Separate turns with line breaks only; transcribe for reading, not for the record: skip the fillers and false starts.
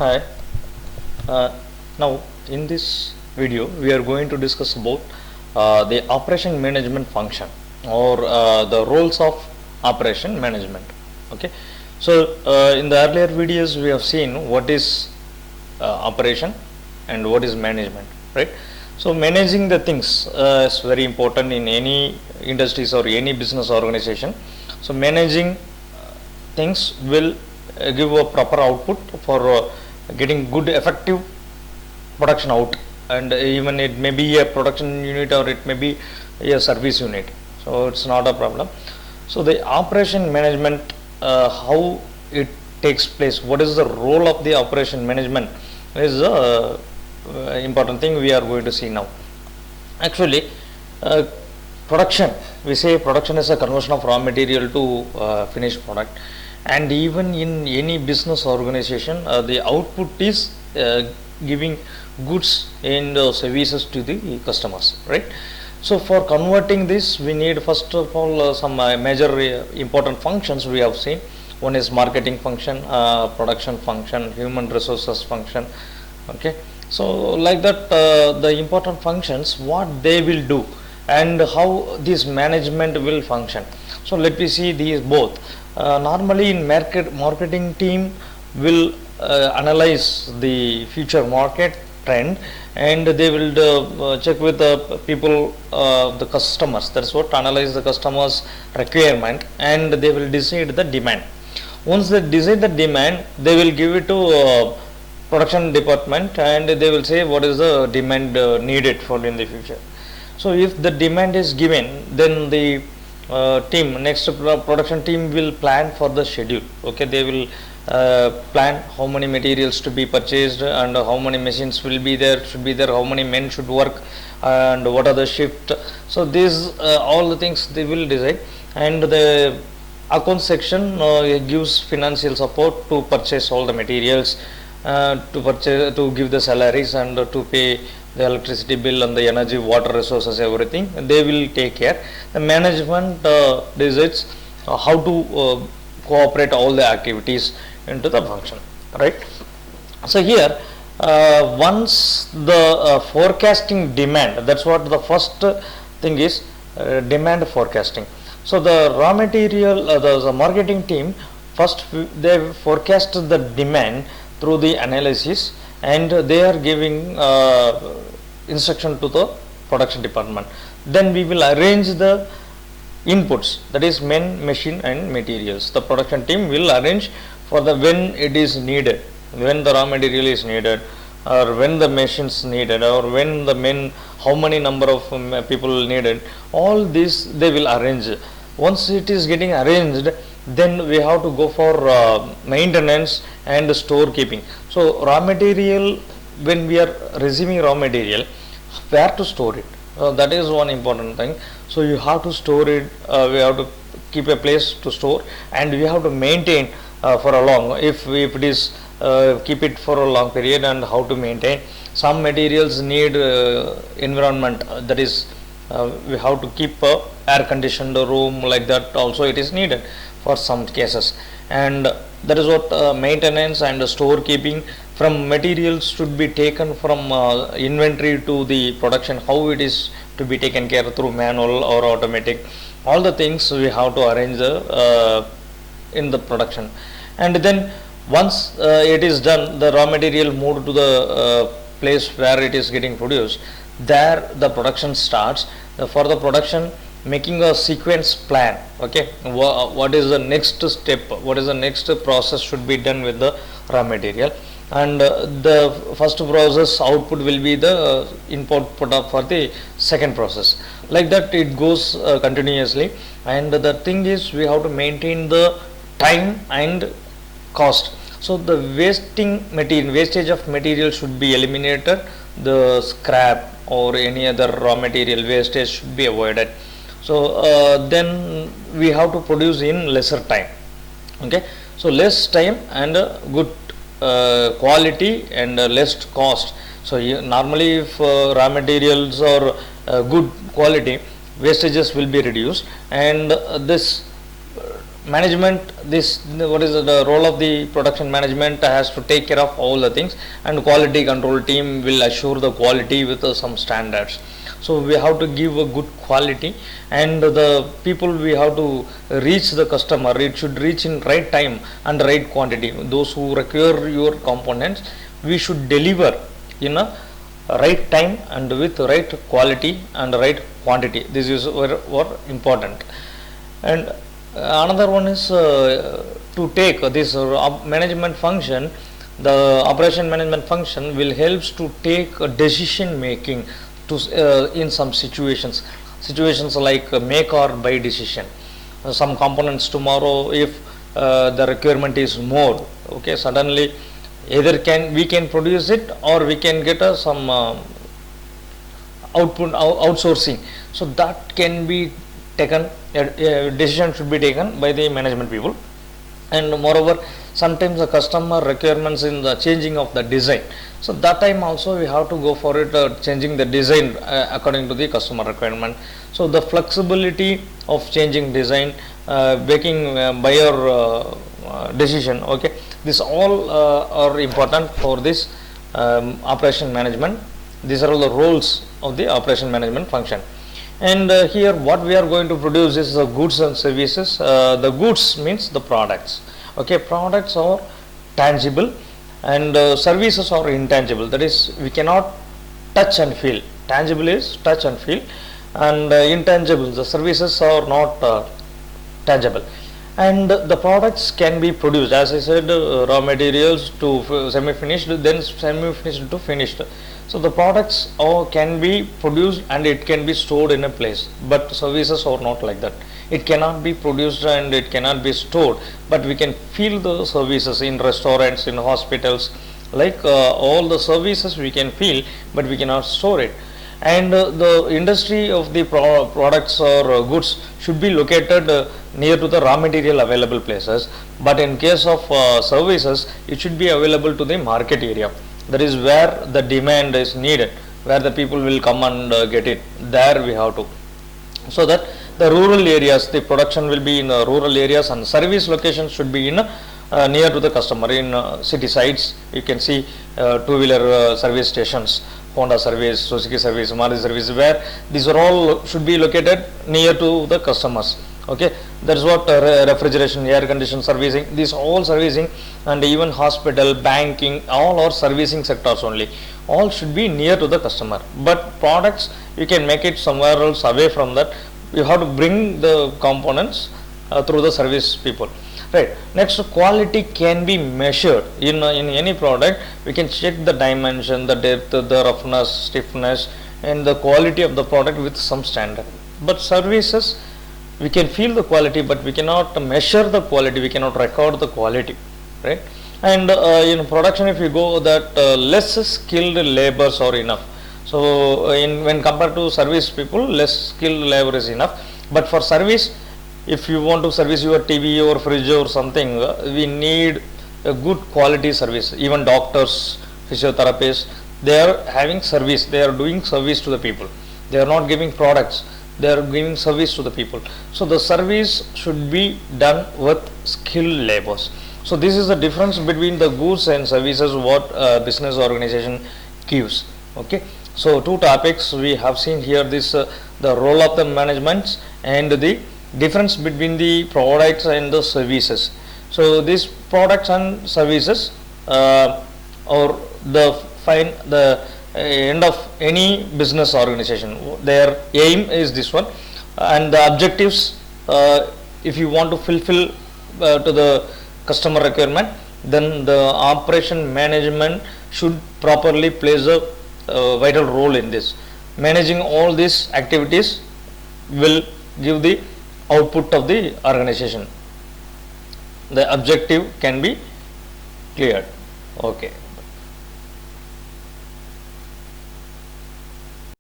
Hi. Now in this video we are going to discuss about the operation management function or the roles of operation management. Okay. So in the earlier videos we have seen what is operation and what is management, right? So managing the things is very important in any industries or any business organization. So managing things will give a proper output for getting good effective production out, and even it may be a production unit or it may be a service unit, so it's not a problem. So the operation management, how it takes place, what is the role of the operation management is a important thing we are going to see now. Actually, uh, production, we say production is a conversion of raw material to finished product, and even in any business organization the output is giving goods and services to the customers, right? So for converting this we need first of all some major important functions we have seen. One is marketing function, production function, human resources function. Okay, so like that, the important functions, what they will do and how this management will function. So let me see these both. Normally in marketing team will analyze the future market trend, and they will check with the people, the customers, that's what, analyze the customers requirement, and they will decide the demand. Once they decide the demand, they will give it to production department, and they will say what is the demand needed for in the future. So if the demand is given, then the next production team will plan for the schedule. Okay, they will plan how many materials to be purchased and how many machines will be there, should be there, how many men should work, and what are the shift. So these all the things they will decide, and the account section gives financial support to purchase all the materials, to give the salaries and to pay the electricity bill and the energy, water resources, everything they will take care. The management decides how to cooperate all the activities into the function, right? So here once the forecasting demand, that's what the first thing is, demand forecasting. So the raw material, the marketing team first they forecast the demand through the analysis, and they are giving instruction to the production department. Then we will arrange the inputs, that is men, machine and materials. The production team will arrange for the when it is needed, when the raw material is needed, or when the machines needed, or when the men, how many number of people needed. All this they will arrange. Once it is getting arranged, then we have to go for maintenance and storekeeping. So raw material, when we are receiving raw material, where to store it, that is one important thing. So you have to store it, we have to keep a place to store, and we have to maintain for a long, if it is keep it for a long period, and how to maintain. Some materials need environment, that is we have to keep a air conditioned room, like that also it is needed for some cases. And that is what maintenance and storekeeping. From materials should be taken from inventory to the production, how it is to be taken care of through manual or automatic. All the things we have to arrange in the production. And then once it is done, the raw material moved to the place where it is getting produced. There the production starts. For the production, making a sequence plan. Okay, what is the next step, what is the next process should be done with the raw material, and the first process output will be the input put up for the second process. Like that it goes continuously. And the thing is, we have to maintain the time and cost. So the wastage of material should be eliminated, the scrap or any other raw material wastage should be avoided. So then we have to produce in lesser time. Okay, so less time and good quality and less cost. So normally if raw materials are good quality, wastages will be reduced, and this management, this what is the role of the production management has to take care of all the things, and quality control team will assure the quality with some standards. So we have to give a good quality, and the people we have to reach the customer, it should reach in right time and right quantity. Those who require your components, we should deliver in a right time and with right quality and right quantity. This is very important. And another one is to take this management function. The operation management function will helps to take decision making to in some situations like make or buy decision. Some components tomorrow, if the requirement is more, okay, suddenly either we can produce it, or we can get some outsourcing. So that can be taken, decision should be taken by the management people. And moreover, sometimes the customer requirements in the changing of the design, so that time also we have to go for it, changing the design according to the customer requirement. So the flexibility of changing design, making buyer decision, okay, this all are important for this operation management. These are all the roles of the operation management function. And here what we are going to produce is the goods and services. The goods means the products, okay, products are tangible, and services are intangible, that is we cannot touch and feel. Tangible is touch and feel, and intangible, the services are not tangible. And the products can be produced, as I said, raw materials to semi-finished, then semi-finished to finished. So the products can be produced and it can be stored in a place, but services are not like that. It cannot be produced and it cannot be stored, but we can feel the services in restaurants, in hospitals, like all the services we can feel, but we cannot store it. And the industry of the products or goods should be located near to the raw material available places, but in case of services, it should be available to the market area. That is where the demand is needed, where the people will come and get it. There we have to, so that the rural areas, the production will be in the rural areas, and service locations should be in near to the customer. In city sites, you can see two-wheeler service stations, Honda service, Suzuki service, Maruti service, where these are all should be located near to the customers. Okay, that is what refrigeration, air condition servicing, these all servicing, and even hospital, banking, all are servicing sectors only. All should be near to the customer. But products, you can make it somewhere else away from that. You have to bring the components through the service people. Right. Next, quality can be measured in any product. We can check the dimension, the depth, the roughness, stiffness, and the quality of the product with some standard. But services, we can feel the quality, but we cannot measure the quality, we cannot record the quality, right? And in production, if you go that less skilled laborers are enough. So when compared to service people, less skilled labor is enough. But for service, if you want to service your TV or fridge or something, we need a good quality service. Even doctors, physiotherapists, they are having service, they are doing service to the people. They are not giving products, they are giving service to the people. So the service should be done with skilled labors. So this is the difference between the goods and services what business organization gives. Okay, so two topics we have seen here, this the role of the management and the difference between the products and the services. So these products and services or the end of any business organization, their aim is this one, and the objectives, if you want to fulfill to the customer requirement, then the operation management should properly plays a vital role in this. Managing all these activities will give the output of the organization. The objective can be cleared. Okay.